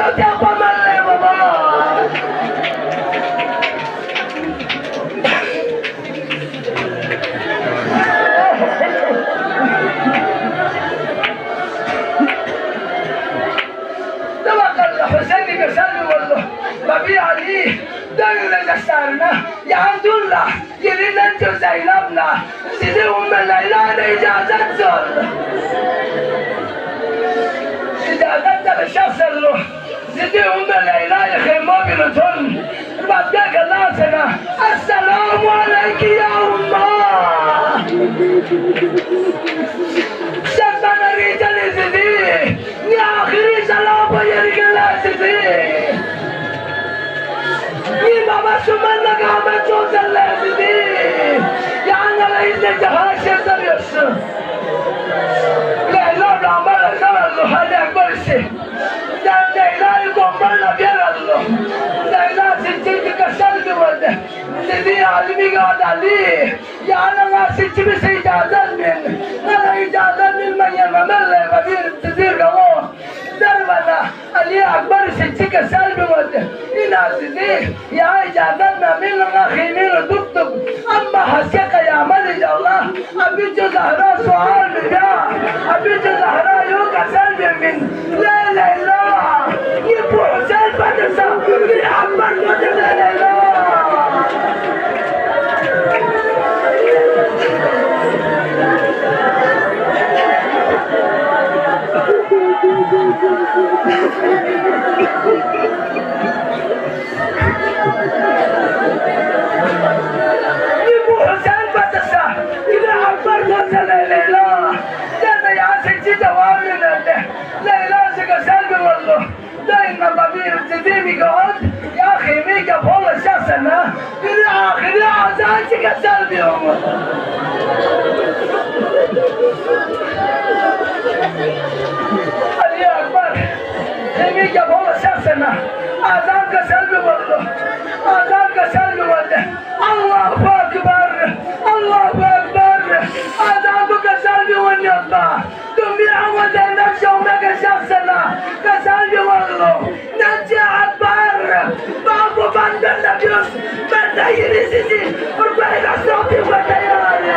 ameliyat yapamalı baba. Hüseyin'i gösterdi oldu. Tabi Ali dönüle deşlerine yandurla yerinden Zeynep'la sizi Ümmü Leyla'na icazet sordu. İcazet de şahsırlı sizi Ümmü Leyla'yı khimma binutun Rabbek Allah sana Esselamu aleyki ya Ummah. Sen bana ricali sizi ya ahiri selamı yeri gelen sizi ni babası benle kâhmet çözerler sizi yani Aleyhis'le haşer sarıyorsun Leyla Rahman Efendim hadi ekberisi sen Leyla'yı kombarla bir alın Leyla sizi kasar güvende sizi alimi gadali yani sizi bir şey icazet min nana icazet bilmen yermemelle ve bir tizir kamo dervana Ali Akbar sizi kasar güvende ina sizi ya icazet meminle khimini tuttuk ama hasya kıyamet inşallah abi jo Zahra sual mıca abi jo Zahra yok kasar min la Leyla ye bu Hüseyin Padişah bir Akbar koca Leyla Leyla sıkışar bir oldu. Dayınla babir tezimi kağıt. Ya khimi ka bol şahsına. Bir ahiri azan sıkışar bir oldu. Ali Akbar. Khimi ka bol şahsına. Azan kasar bir oldu. Azan kasar bir oldu. Allahu Akbar. Allahu Akbar. Azan bu kasar bir oldu. Tumi awadan nafsomaka şahsına kasal yuvallo Naci Akbar Babu bandar nabios Banda yeri sizi Berbayla sopi wadayar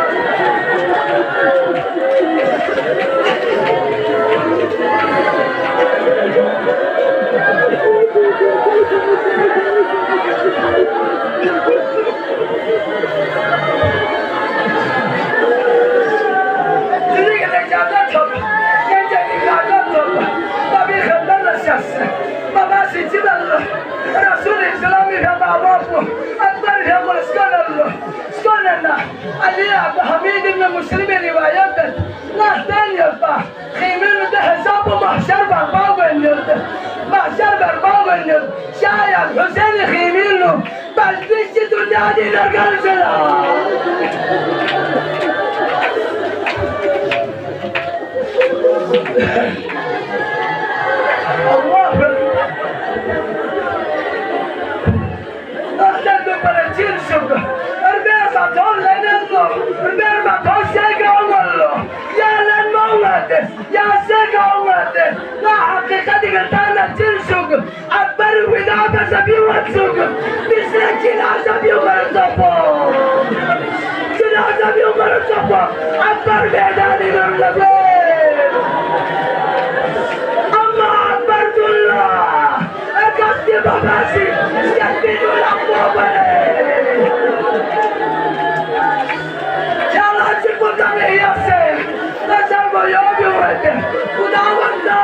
Baba sizi Allah Resul-i İslami ve bababu Akbar ve Skanallah Skanallah Ali Abd Hamid ibn Müslim'e rivayet et Nahten yapma Khimini de hesabı mahşer berba gönlürdü Mahşer berba gönlürdü Şayet Hüseyin Khimini Beldişi dünya diler karşılar Allah Ahsen de para çirşuk Erbeğe saton lenenlo Erbeğe saton sega olmalı Yalen mağladı Yasega olmadı La hakikati gırtana çirşuk Akbarı vidâbe sabi vatsuk Bisre cinaza bir umarı topu Cinaza bir umarı topu Akbar bedani gırladı Akasya babası, yakbinu lakbaba. Yalancı kurdan eyyası, nasıl boyu ödü, Kudavanda.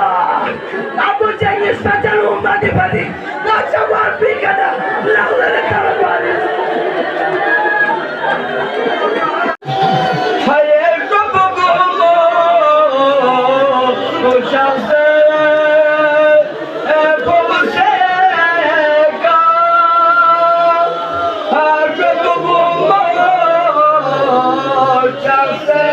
Abu Cengiz Fetel ummadi badi, nasıl var bir kadar, lağları karabarı. Hayır topuğumu, bu şansı. Chelsea.